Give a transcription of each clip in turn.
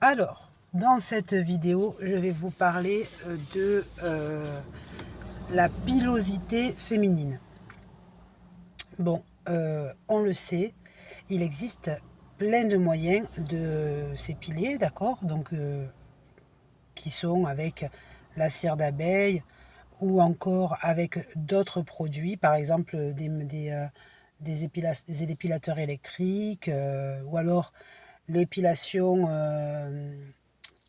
Alors, dans cette vidéo, je vais vous parler de la pilosité féminine. Bon, on le sait, il existe plein de moyens de s'épiler, d'accord? Donc, qui sont avec la cire d'abeille ou encore avec d'autres produits, par exemple des épilateurs électriques ou alors l'épilation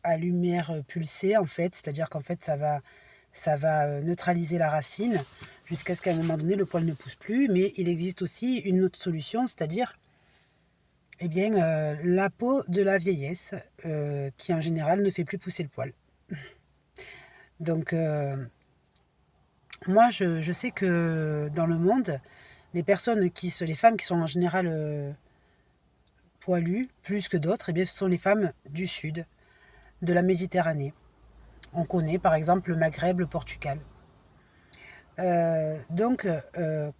à lumière pulsée en fait, c'est-à-dire qu'en fait ça va neutraliser la racine jusqu'à ce qu'à un moment donné le poil ne pousse plus. Mais il existe aussi une autre solution, c'est-à-dire eh bien, la peau de la vieillesse qui en général ne fait plus pousser le poil. Donc moi je sais que dans le monde, les femmes qui sont en général poilues plus que d'autres, eh bien, ce sont les femmes du sud, de la Méditerranée. On connaît par exemple le Maghreb, le Portugal.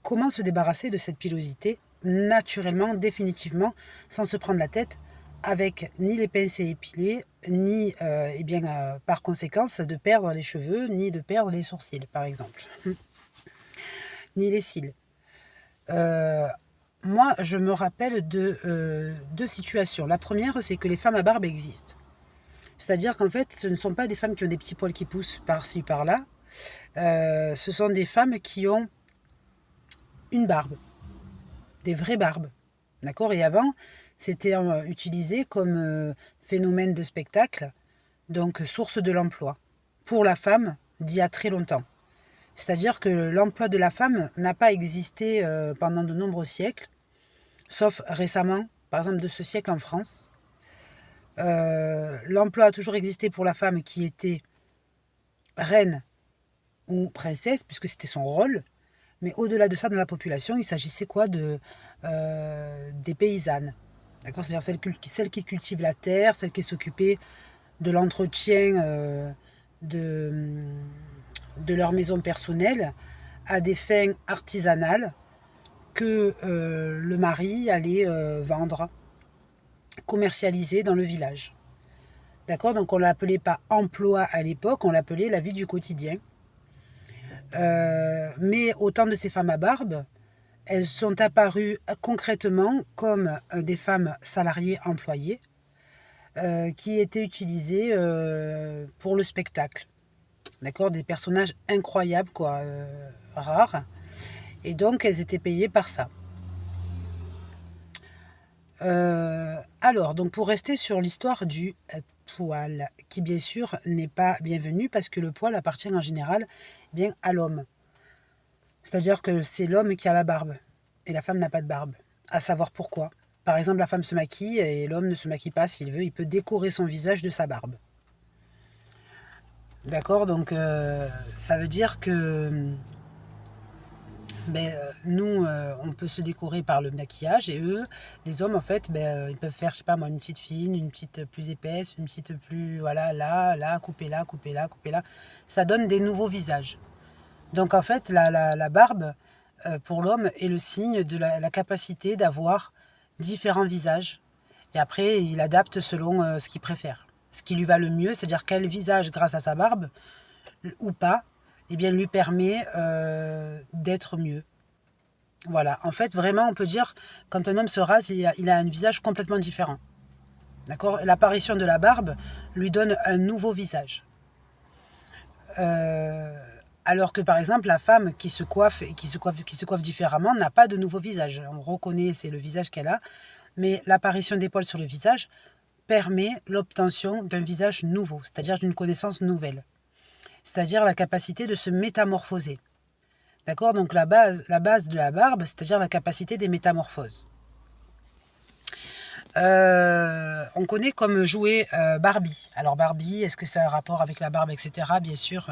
Comment se débarrasser de cette pilosité naturellement, définitivement, sans se prendre la tête, avec ni les pinces épilées, ni par conséquence de perdre les cheveux, ni de perdre les sourcils par exemple, ni les cils. Moi, je me rappelle de deux situations. La première, c'est que les femmes à barbe existent. C'est-à-dire qu'en fait, ce ne sont pas des femmes qui ont des petits poils qui poussent par-ci, par-là. Ce sont des femmes qui ont une barbe, des vraies barbes. D'accord? Et avant, c'était utilisé comme phénomène de spectacle, donc source de l'emploi, pour la femme d'il y a très longtemps. C'est-à-dire que l'emploi de la femme n'a pas existé pendant de nombreux siècles, sauf récemment, par exemple de ce siècle en France. L'emploi a toujours existé pour la femme qui était reine ou princesse, puisque c'était son rôle. Mais au-delà de ça, dans la population, il s'agissait quoi des paysannes. D'accord? C'est-à-dire celles qui cultivent la terre, celles qui s'occupaient de l'entretien de leur maison personnelle à des fins artisanales que le mari allait vendre, commercialiser dans le village. D'accord? Donc on ne l'appelait pas emploi à l'époque, on l'appelait la vie du quotidien. Mais au temps de ces femmes à barbe, elles sont apparues concrètement comme des femmes salariées employées qui étaient utilisées pour le spectacle. D'accord? Des personnages incroyables, quoi, rares. Et donc, elles étaient payées par ça. Alors, donc pour rester sur l'histoire du poil, qui bien sûr n'est pas bienvenu parce que le poil appartient en général bien à l'homme. C'est-à-dire que c'est l'homme qui a la barbe et la femme n'a pas de barbe. À savoir pourquoi. Par exemple, la femme se maquille et l'homme ne se maquille pas s'il veut. Il peut décorer son visage de sa barbe. D'accord? Donc, ça veut dire que nous, on peut se décorer par le maquillage et eux, les hommes, en fait, ils peuvent faire, je sais pas moi, une petite fine, une petite plus épaisse, une petite plus, voilà, là, couper là, couper là, couper là. Ça donne des nouveaux visages. Donc, en fait, la barbe, pour l'homme, est le signe de la capacité d'avoir différents visages. Et après, il adapte selon ce qu'il préfère. Ce qui lui va le mieux, c'est-à-dire quel visage, grâce à sa barbe, ou pas, eh bien, lui permet d'être mieux. Voilà, en fait, vraiment, on peut dire, quand un homme se rase, il a un visage complètement différent. D'accord? L'apparition de la barbe lui donne un nouveau visage. Alors que, par exemple, la femme qui se coiffe différemment n'a pas de nouveau visage. On reconnaît, c'est le visage qu'elle a, mais l'apparition des poils sur le visage permet l'obtention d'un visage nouveau, c'est-à-dire d'une connaissance nouvelle. C'est-à-dire la capacité de se métamorphoser. D'accord? Donc la base de la barbe, c'est-à-dire la capacité des métamorphoses. On connaît comme jouet Barbie. Alors Barbie, est-ce que ça a un rapport avec la barbe, etc. Bien sûr,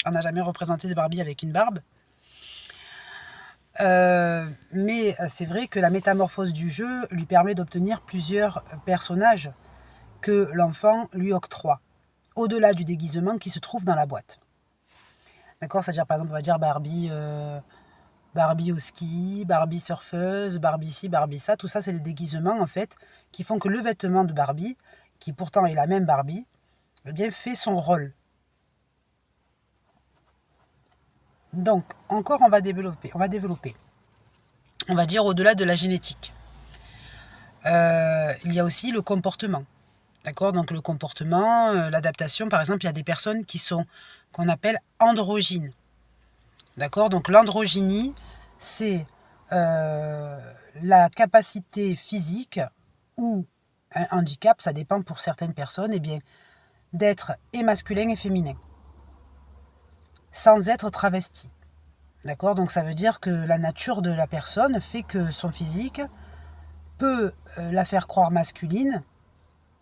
on n'a jamais représenté de Barbie avec une barbe. Mais c'est vrai que la métamorphose du jeu lui permet d'obtenir plusieurs personnages que l'enfant lui octroie, au-delà du déguisement qui se trouve dans la boîte. D'accord? C'est-à-dire, par exemple, on va dire Barbie au ski, Barbie surfeuse, Barbie ci, Barbie ça. Tout ça, c'est des déguisements, en fait, qui font que le vêtement de Barbie, qui pourtant est la même Barbie, eh bien, fait son rôle. Donc, encore, on va développer. On va dire au-delà de la génétique. Il y a aussi le comportement. D'accord? Donc, le comportement, l'adaptation. Par exemple, il y a des personnes qu'on appelle androgynes. D'accord? Donc, l'androgynie, c'est la capacité physique ou un handicap, ça dépend pour certaines personnes, eh bien, d'être et masculin et féminin, sans être travesti. D'accord? Donc ça veut dire que la nature de la personne fait que son physique peut la faire croire masculine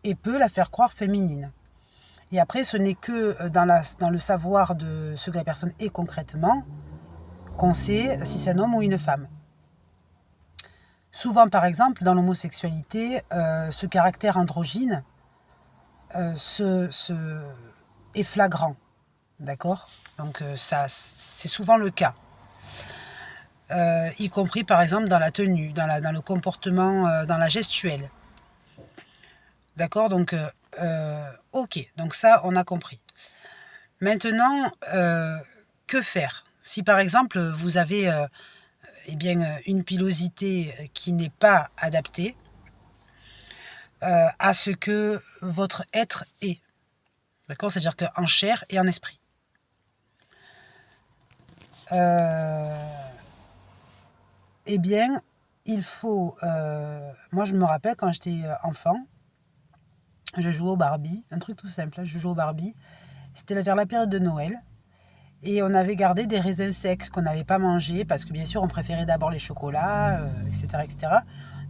et peut la faire croire féminine. Et après, ce n'est que dans le savoir de ce que la personne est concrètement qu'on sait si c'est un homme ou une femme. Souvent, par exemple, dans l'homosexualité, ce caractère androgyne est flagrant. D'accord? Donc ça, c'est souvent le cas. Y compris par exemple dans la tenue, dans le comportement, dans la gestuelle. D'accord? Donc, ok, donc ça, on a compris. Maintenant, que faire? Si par exemple, vous avez eh bien, une pilosité qui n'est pas adaptée à ce que votre être est. D'accord? C'est-à-dire qu'en chair et en esprit. Eh bien, il faut... moi, je me rappelle quand j'étais enfant, je jouais au Barbie, un truc tout simple, je jouais au Barbie. C'était vers la période de Noël. Et on avait gardé des raisins secs qu'on n'avait pas mangés parce que bien sûr on préférait d'abord les chocolats, etc., etc.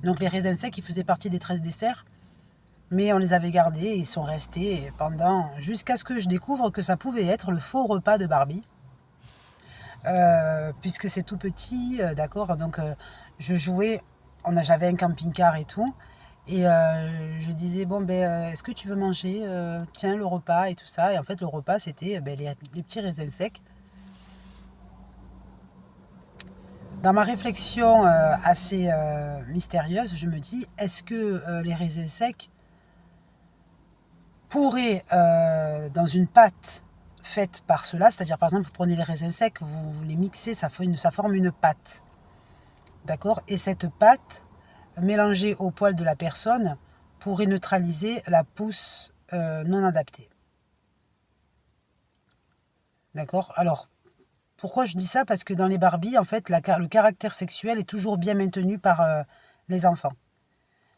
Donc les raisins secs, ils faisaient partie des 13 desserts. Mais on les avait gardés et ils sont restés jusqu'à ce que je découvre que ça pouvait être le faux repas de Barbie. Puisque c'est tout petit, d'accord. Donc je jouais, j'avais un camping-car et tout. Et je disais, bon, est-ce que tu veux manger tiens, le repas et tout ça. Et en fait, le repas, c'était les petits raisins secs. Dans ma réflexion assez mystérieuse, je me dis, est-ce que les raisins secs pourraient, dans une pâte faite par cela, c'est-à-dire par exemple, vous prenez les raisins secs, vous les mixez, ça forme une pâte. D'accord? Et cette pâte, mélangée au poil de la personne, pourrait neutraliser la pousse non adaptée. D'accord? Alors, pourquoi je dis ça? Parce que dans les Barbies, en fait, le caractère sexuel est toujours bien maintenu par les enfants.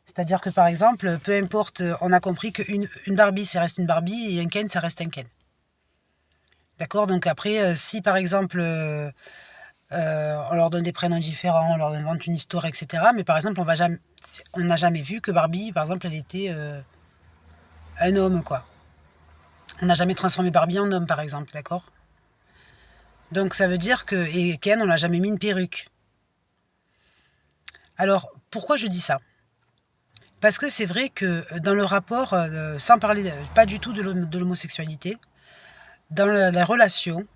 C'est-à-dire que, par exemple, peu importe, on a compris qu'une Barbie, ça reste une Barbie, et un Ken, ça reste un Ken. D'accord? Donc après, si par exemple, on leur donne des prénoms différents, on leur invente une histoire, etc. Mais par exemple, on n'a jamais vu que Barbie, par exemple, elle était un homme, quoi. On n'a jamais transformé Barbie en homme, par exemple, d'accord? Donc ça veut dire que... Et Ken, on n'a jamais mis une perruque. Alors, pourquoi je dis ça? Parce que c'est vrai que dans le rapport, sans parler pas du tout de l'homosexualité, dans la relation,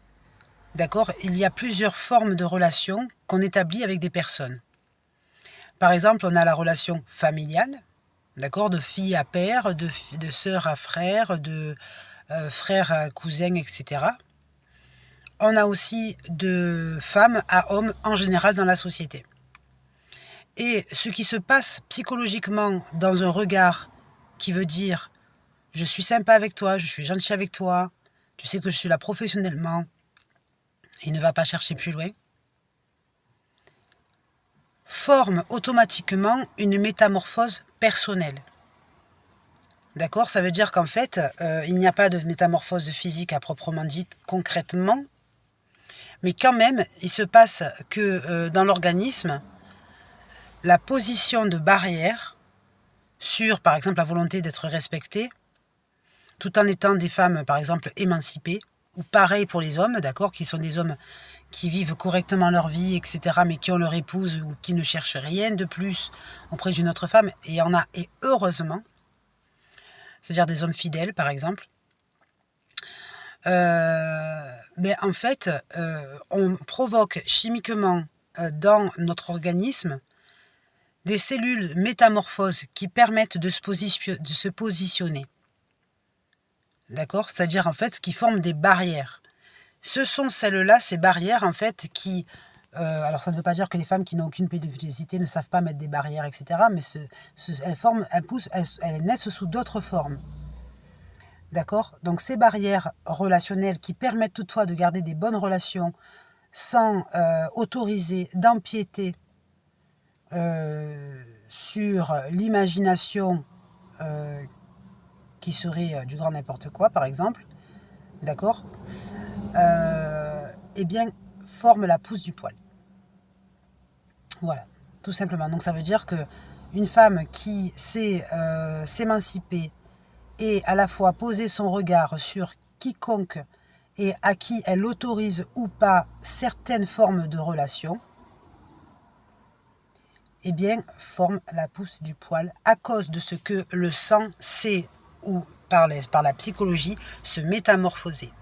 d'accord, il y a plusieurs formes de relations qu'on établit avec des personnes. Par exemple, on a la relation familiale, d'accord, de fille à père, de sœur à frère, de frère à cousin, etc. On a aussi de femme à homme en général dans la société. Et ce qui se passe psychologiquement dans un regard qui veut dire « je suis sympa avec toi, je suis gentil avec toi, tu sais que je suis là professionnellement » et ne va pas chercher plus loin, forme automatiquement une métamorphose personnelle. D'accord? Ça veut dire qu'en fait, il n'y a pas de métamorphose physique à proprement dite concrètement, mais quand même, il se passe que dans l'organisme, la position de barrière sur, par exemple, la volonté d'être respectée, tout en étant des femmes, par exemple, émancipées, ou pareil pour les hommes, d'accord, qui sont des hommes qui vivent correctement leur vie, etc., mais qui ont leur épouse ou qui ne cherchent rien de plus auprès d'une autre femme, et il y en a, et heureusement, c'est-à-dire des hommes fidèles, par exemple, en fait, on provoque chimiquement dans notre organisme des cellules métamorphoses qui permettent de se positionner. D'accord? C'est-à-dire, en fait, qui forment des barrières. Ce sont celles-là, ces barrières, en fait, qui... alors, ça ne veut pas dire que les femmes qui n'ont aucune pilosité ne savent pas mettre des barrières, etc. Mais elles naissent sous d'autres formes. D'accord? Donc, ces barrières relationnelles qui permettent toutefois de garder des bonnes relations sans autoriser d'empiéter sur l'imagination qui serait du grand n'importe quoi, par exemple, d'accord, eh bien, forme la pousse du poil. Voilà, tout simplement. Donc ça veut dire que une femme qui sait s'émanciper et à la fois poser son regard sur quiconque et à qui elle autorise ou pas certaines formes de relations, eh bien, forme la pousse du poil à cause de ce que le sang sait ou par la psychologie se métamorphoser.